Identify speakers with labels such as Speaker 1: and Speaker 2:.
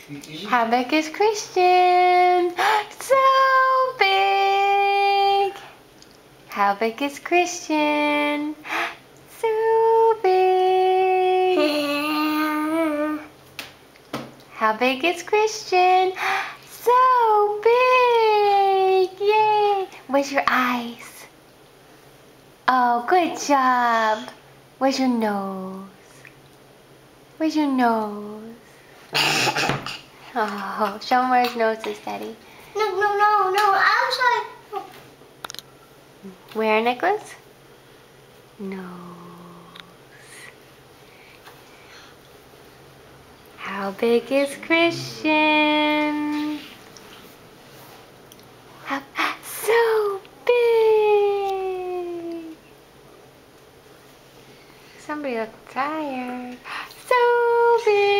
Speaker 1: How big is Christian? So big. How big is Christian? So big. How big is Christian? So big. Yay. Where's your eyes? Oh, good job. Where's your nose? Where's your nose? Oh, show him where his nose is, Daddy.
Speaker 2: No, outside.
Speaker 1: Where, Nicholas? Nose. How big is Christian? So big. Somebody look tired. So big.